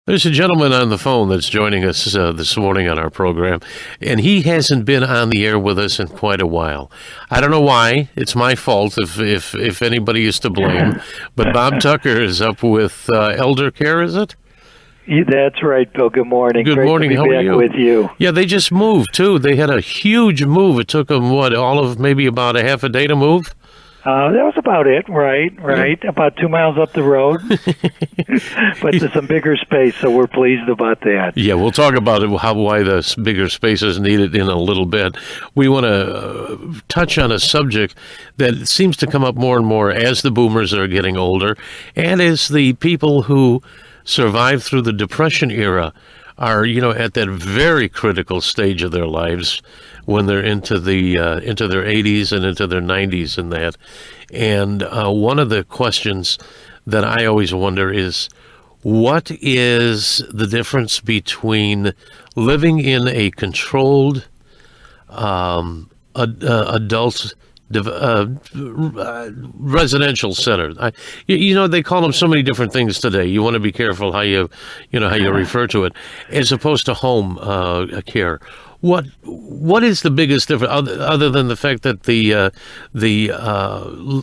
There's a gentleman on the phone that's joining us this morning on our program, and he hasn't been on the air with us in quite a while. I don't know why. It's my fault if anybody is to blame. But Bob Tucker is up with elder care, is it? Yeah, that's right, Bill. Good morning. Good Great morning. To be How back are you? With you. Yeah, they just moved, too. They had a huge move. It took them, all of maybe about a half a day to move? That was about it, right. Yeah. About 2 miles up the road. But there's some bigger space, so we're pleased about that. Yeah, we'll talk about it, why the bigger space is needed in a little bit. We want to touch on a subject that seems to come up more and more as the boomers are getting older, and as the people who survived through the Depression era are, at that very critical stage of their lives when they're into their 80s and into their 90s and that. And one of the questions that I always wonder is, what is the difference between living in a controlled adult residential center? They call them so many different things today. You want to be careful how you refer to it, as opposed to home care. What is the biggest difference, other than the fact that the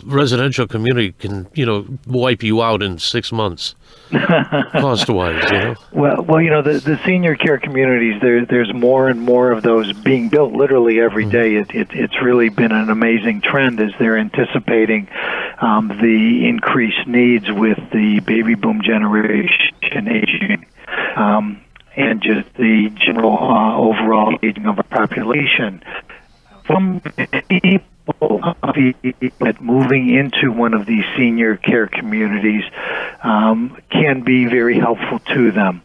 residential community can wipe you out in 6 months, cost-wise? Well, the senior care communities. There's more and more of those being built literally every day. It's really been an amazing trend as they're anticipating the increased needs with the baby boom generation aging. And just the general overall aging of our population. Some people that moving into one of these senior care communities can be very helpful to them.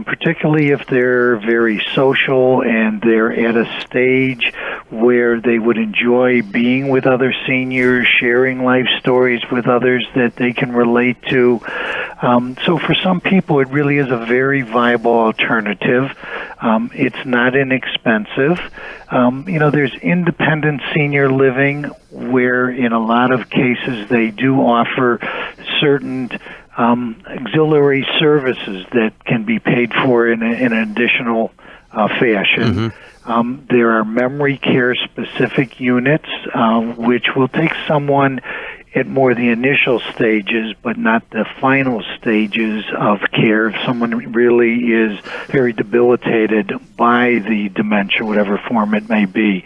Particularly if they're very social and they're at a stage where they would enjoy being with other seniors, sharing life stories with others that they can relate to. So for some people, it really is a very viable alternative. It's not inexpensive. There's independent senior living where in a lot of cases they do offer certain auxiliary services that can be paid for in an additional fashion. There are memory care specific units which will take someone at more the initial stages, but not the final stages of care. If someone really is very debilitated by the dementia, whatever form it may be,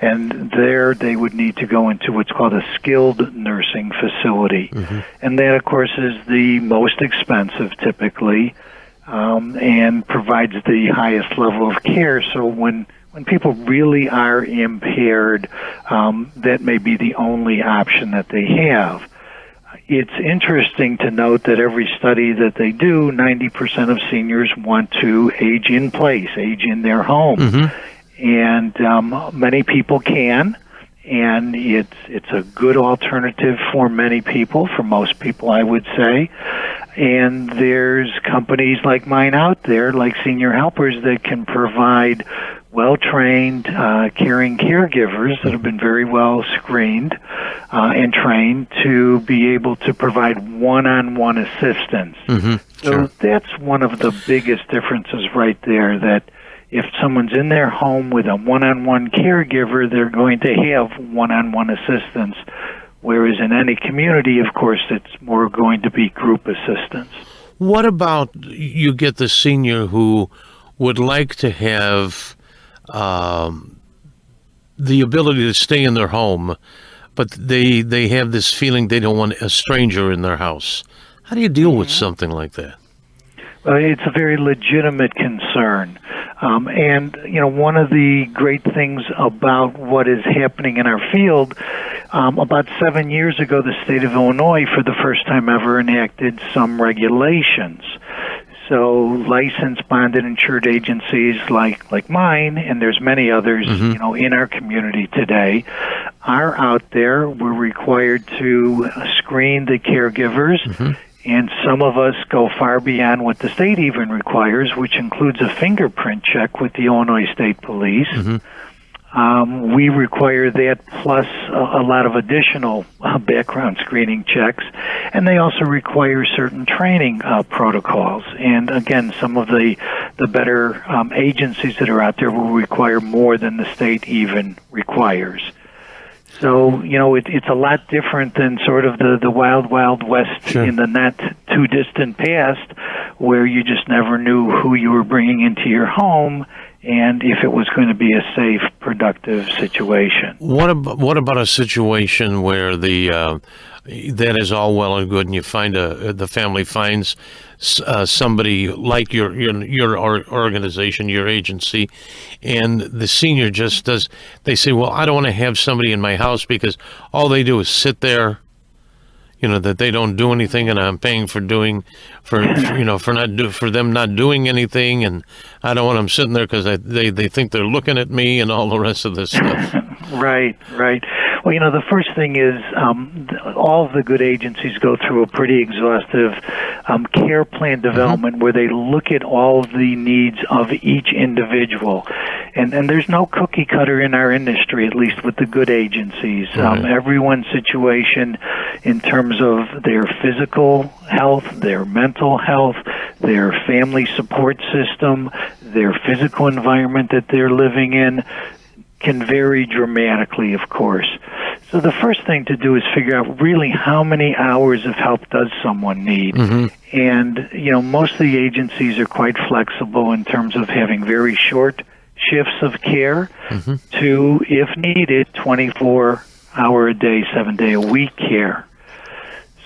and there they would need to go into what's called a skilled nursing facility. And that, of course, is the most expensive typically, and provides the highest level of care. So when people really are impaired, that may be the only option that they have. It's interesting to note that every study that they do, 90% of seniors want to age in place, age in their home. And many people can, and it's a good alternative for many people, for most people, I would say. And there's companies like mine out there, like Senior Helpers, that can provide well-trained, caring caregivers that have been very well screened and trained to be able to provide one-on-one assistance. So that's one of the biggest differences right there, that if someone's in their home with a one-on-one caregiver, they're going to have one-on-one assistance, whereas in any community, of course, it's more going to be group assistance. What about you get the senior who would like to have the ability to stay in their home, but they have this feeling they don't want a stranger in their house? How do you deal with something like that? It's a very legitimate concern. And, one of the great things about what is happening in our field, about 7 years ago, the state of Illinois, for the first time ever, enacted some regulations. So licensed, bonded, insured agencies like mine, and there's many others, in our community today, are out there. We're required to screen the caregivers. And some of us go far beyond what the state even requires, which includes a fingerprint check with the Illinois State Police. We require that plus a lot of additional background screening checks, and they also require certain training protocols. And again, some of the better agencies that are out there will require more than the state even requires. So, it's a lot different than sort of the wild, wild west Sure. in the not too distant past, where you just never knew who you were bringing into your home and if it was going to be a safe, productive situation. What about a situation where that is all well and good, and you find the family finds somebody like your organization, your agency, and the senior just does. They say, "Well, I don't want to have somebody in my house because all they do is sit there." That they don't do anything, and I'm paying for them not doing anything, and I don't want them sitting there because they think they're looking at me and all the rest of this stuff. Right. Well, the first thing is all of the good agencies go through a pretty exhaustive care plan development where they look at all of the needs of each individual. And there's no cookie cutter in our industry, at least with the good agencies. Everyone's situation in terms of their physical health, their mental health, their family support system, their physical environment that they're living in can vary dramatically, of course. So the first thing to do is figure out really how many hours of help does someone need. And, most of the agencies are quite flexible in terms of having very short shifts of care to, if needed, 24-hour-a-day, 7-day-a-week care.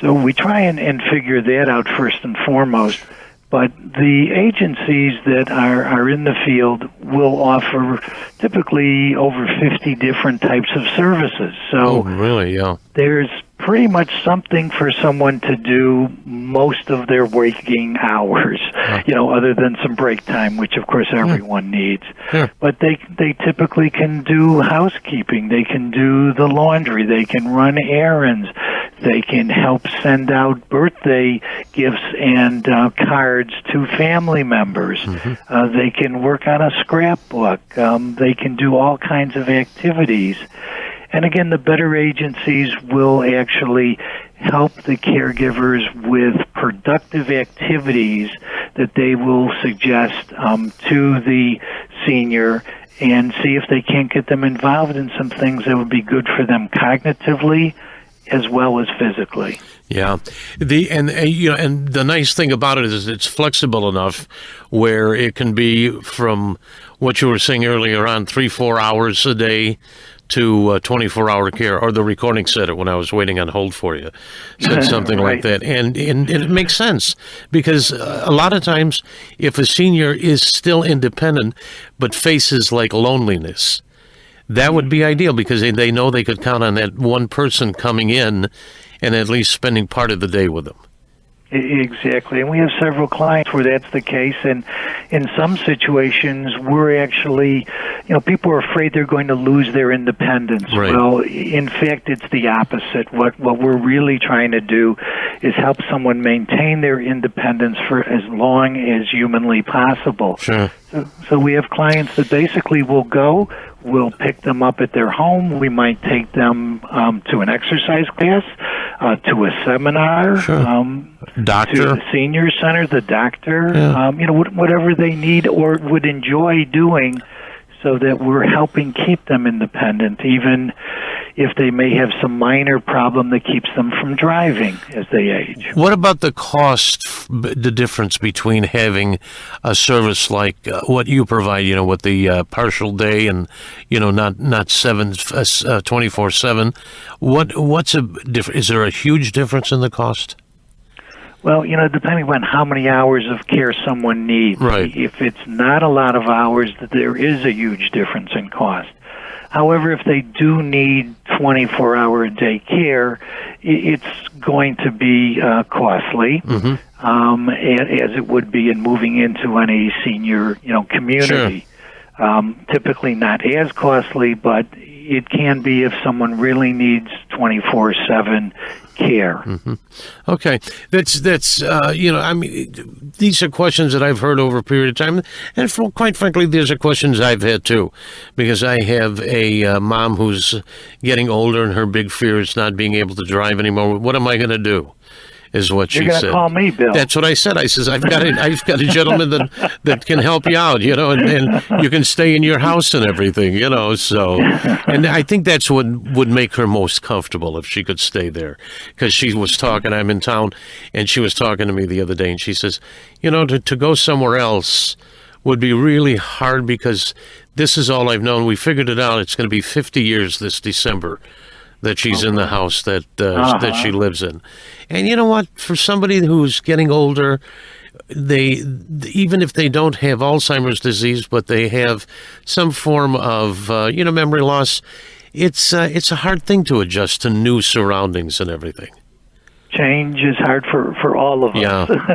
So we try and figure that out first and foremost. But the agencies that are in the field will offer typically over 50 different types of services. So really? Yeah. There's pretty much something for someone to do most of their waking hours, other than some break time, which of course everyone needs. Sure. But they typically can do housekeeping, they can do the laundry, they can run errands, they can help send out birthday gifts and cards to family members. They can work on a scrapbook. They can do all kinds of activities. And again, the better agencies will actually help the caregivers with productive activities that they will suggest to the senior and see if they can't get them involved in some things that would be good for them cognitively as well as physically. Yeah, and the nice thing about it is it's flexible enough where it can be from what you were saying earlier on, 3-4 hours a day to 24-hour care, or the recording said it when I was waiting on hold for you, said something like that. And it makes sense because a lot of times if a senior is still independent but faces like loneliness, that would be ideal because they know they could count on that one person coming in and at least spending part of the day with them. Exactly, and we have several clients where that's the case, and in some situations we're actually, people are afraid they're going to lose their independence. Right. Well, in fact, it's the opposite. What we're really trying to do is help someone maintain their independence for as long as humanly possible. Sure. So we have clients that basically will go, we'll pick them up at their home, we might take them to an exercise class, to a seminar, sure. Doctor, to the senior center, the doctor, yeah. Whatever they need or would enjoy doing, so that we're helping keep them independent, even if they may have some minor problem that keeps them from driving as they age. What about the cost, the difference between having a service like what you provide, with the partial day and, not 24/7? What's is there a huge difference in the cost? Well, depending on how many hours of care someone needs. Right. If it's not a lot of hours, there is a huge difference in cost. However, if they do need 24-hour-a-day care, it's going to be costly, as it would be in moving into any senior, community. Sure. Typically not as costly, but it can be if someone really needs 24/7 care. Mm-hmm. Okay, that's I mean, these are questions that I've heard over a period of time, and quite frankly, these are questions I've had too, because I have a mom who's getting older, and her big fear is not being able to drive anymore. What am I going to do? Is what she You're said. going to call me, Bill. That's what I said. I says, I've got a gentleman that can help you out, and you can stay in your house and everything, so, and I think that's what would make her most comfortable if she could stay there, because she was talking, I'm in town, and she was talking to me the other day, and she says, to go somewhere else would be really hard, because this is all I've known. We figured it out. It's going to be 50 years this December that she's in the house that she lives in. And you know what? For somebody who's getting older, even if they don't have Alzheimer's disease, but they have some form of memory loss, it's a hard thing to adjust to new surroundings and everything. Change is hard for all of us.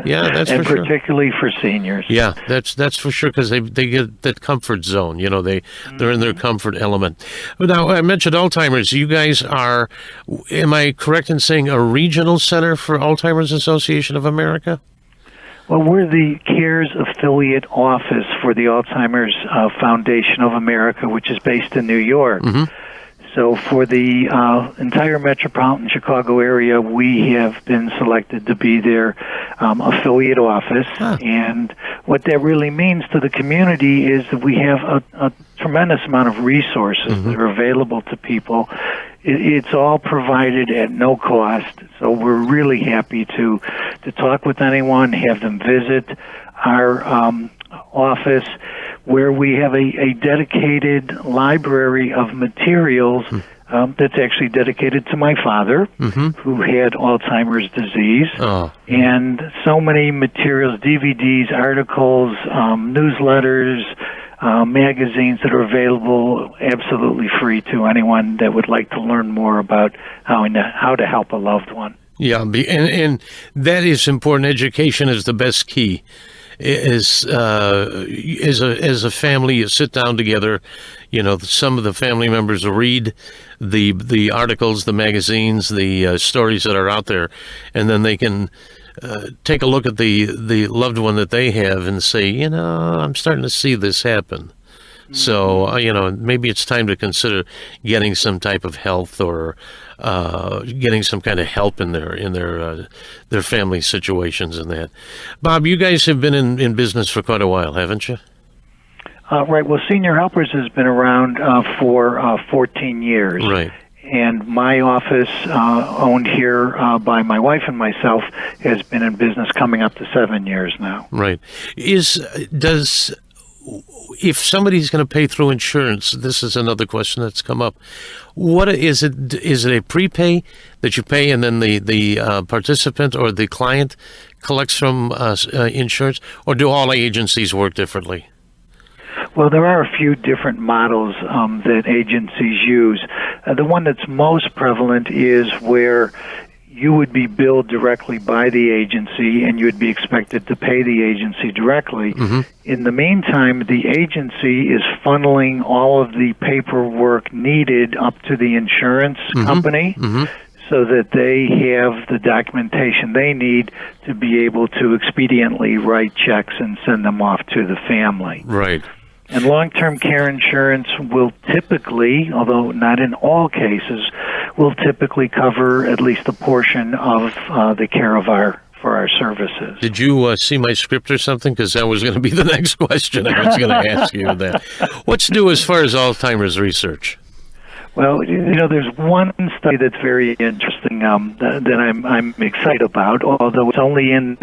Yeah, that's and for sure. particularly for seniors. Yeah, that's for sure, because they get that comfort zone. They're in their comfort element. Now, I mentioned Alzheimer's. You guys are, am I correct in saying, a regional center for Alzheimer's Association of America? Well, we're the CARES affiliate office for the Alzheimer's Foundation of America, which is based in New York. Mm-hmm. So for the entire metropolitan Chicago area, we have been selected to be their affiliate office. Huh. And what that really means to the community is that we have a tremendous amount of resources mm-hmm. that are available to people. It's all provided at no cost. So we're really happy to talk with anyone, have them visit our office, where we have a dedicated library of materials that's actually dedicated to my father, mm-hmm. who had Alzheimer's disease. Oh. And so many materials, DVDs, articles, newsletters, magazines that are available absolutely free to anyone that would like to learn more about how to help a loved one. Yeah, and that is important. Education is the best key. As a family, you sit down together. Some of the family members will read the articles, the magazines, the stories that are out there, and then they can take a look at the loved one that they have and say, I'm starting to see this happen. So, maybe it's time to consider getting some type of health or getting some kind of help in their family situations and that. Bob, you guys have been in business for quite a while, haven't you? Right. Well, Senior Helpers has been around for 14 years. Right. And my office, owned here by my wife and myself, has been in business coming up to 7 years now. Right. If somebody's going to pay through insurance, this is another question that's come up. What is it? Is it a prepay that you pay and then the participant or the client collects from insurance, or do all agencies work differently? Well, there are a few different models that agencies use. The one that's most prevalent is where you would be billed directly by the agency, and you would be expected to pay the agency directly. Mm-hmm. In the meantime, the agency is funneling all of the paperwork needed up to the insurance mm-hmm. company mm-hmm. so that they have the documentation they need to be able to expediently write checks and send them off to the family. Right. And long-term care insurance will typically, although not in all cases, will typically cover at least a portion of the care for our services. Did you see my script or something? Because that was going to be the next question I was going to ask you. That. What's new as far as Alzheimer's research? Well, there's one study that's very interesting that I'm excited about, although it's only in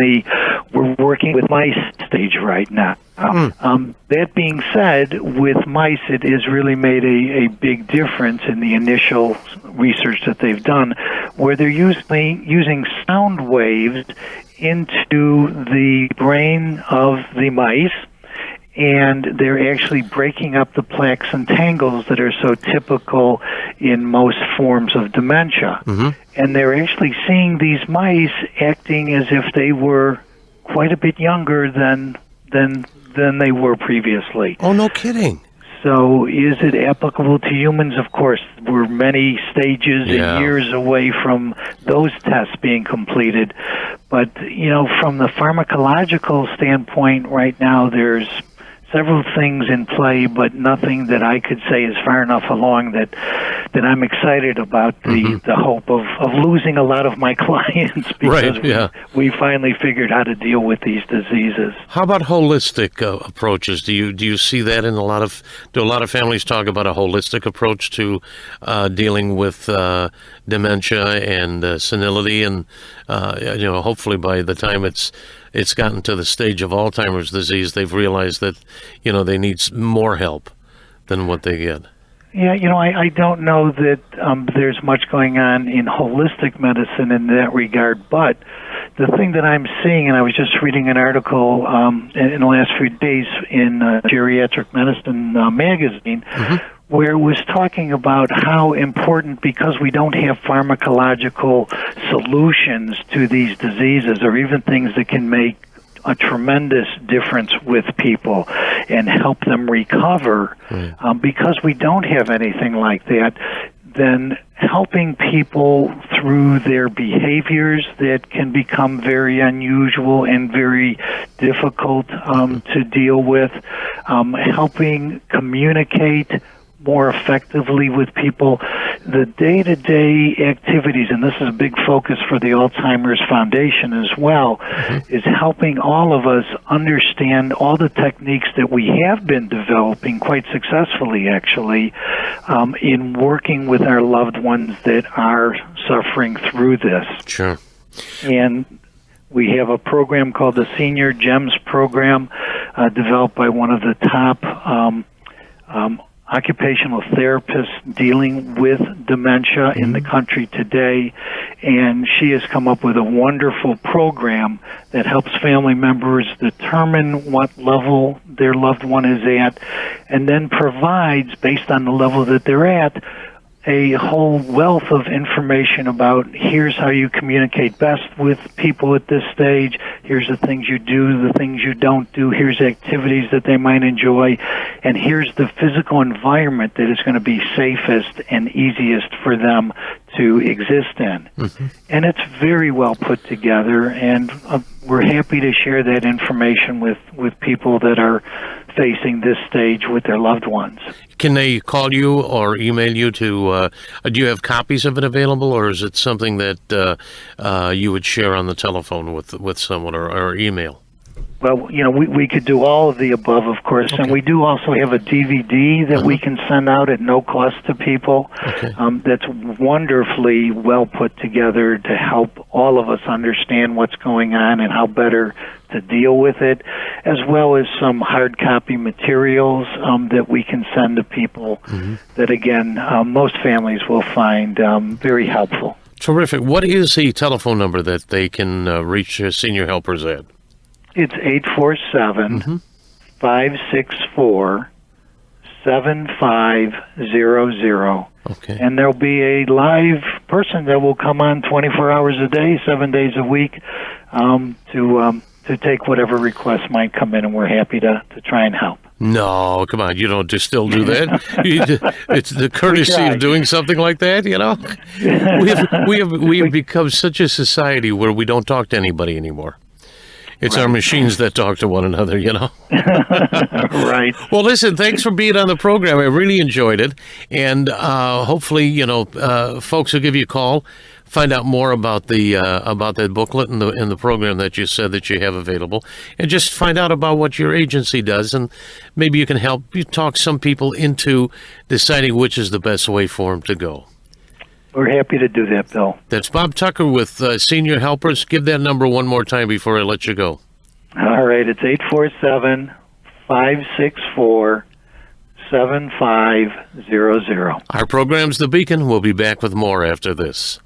we're working with mice stage right now. That being said, with mice, it has really made a big difference in the initial research that they've done, where they're using sound waves into the brain of the mice, and they're actually breaking up the plaques and tangles that are so typical in most forms of dementia. Mm-hmm. And they're actually seeing these mice acting as if they were quite a bit younger than they were previously. Oh, no kidding. So is it applicable to humans? Of course, we're many stages and years away from those tests being completed. But, from the pharmacological standpoint right now, there's several things in play, but nothing that I could say is far enough along that I'm excited about the hope of losing a lot of my clients because we finally figured how to deal with these diseases. How about holistic approaches? Do you see that in do a lot of families talk about a holistic approach to dealing with dementia and senility, and hopefully by the time it's gotten to the stage of Alzheimer's disease, they've realized that, they need more help than what they get. Yeah, I don't know that there's much going on in holistic medicine in that regard, but the thing that I'm seeing, and I was just reading an article in the last few days in Geriatric Medicine magazine, where it was talking about how important, because we don't have pharmacological solutions to these diseases, or even things that can make a tremendous difference with people and help them recover, because we don't have anything like that, then helping people through their behaviors that can become very unusual and very difficult to deal with, helping communicate more effectively with people, the day-to-day activities, and this is a big focus for the Alzheimer's Foundation as well, is helping all of us understand all the techniques that we have been developing quite successfully, actually, in working with our loved ones that are suffering through this. Sure. And we have a program called the Senior GEMS program, developed by one of the top occupational therapists dealing with dementia in the country today, and she has come up with a wonderful program that helps family members determine what level their loved one is at, and then provides, based on the level that they're at, a whole wealth of information about here's how you communicate best with people at this stage, here's the things you do, the things you don't do, here's activities that they might enjoy, and here's the physical environment that is going to be safest and easiest for them to exist in. And it's very well put together, and we're happy to share that information with people that are facing this stage with their loved ones. Can they call you or email you to, do you have copies of it available, or is it something that you would share on the telephone with someone or email? Well, we could do all of the above, of course, and we do also have a DVD that we can send out at no cost to people. That's wonderfully well put together to help all of us understand what's going on and how better to deal with it, as well as some hard copy materials that we can send to people that, again, most families will find very helpful. Terrific. What is the telephone number that they can reach senior helpers at? It's 847-564-7500. Okay. And there'll be a live person that will come on 24 hours a day, 7 days a week, to take whatever requests might come in, and we're happy to try and help. No, come on, you don't just still do that. It's the courtesy of doing something like that, We have become such a society where we don't talk to anybody anymore. It's our machines that talk to one another, Right. Well, listen, thanks for being on the program. I really enjoyed it. And hopefully, folks will give you a call, find out more about that booklet and the program that you said that you have available, and just find out about what your agency does. And maybe you can help you talk some people into deciding which is the best way for them to go. We're happy to do that, Bill. That's Bob Tucker with Senior Helpers. Give that number one more time before I let you go. All right, it's 847-564-7500. Our program's The Beacon. We'll be back with more after this.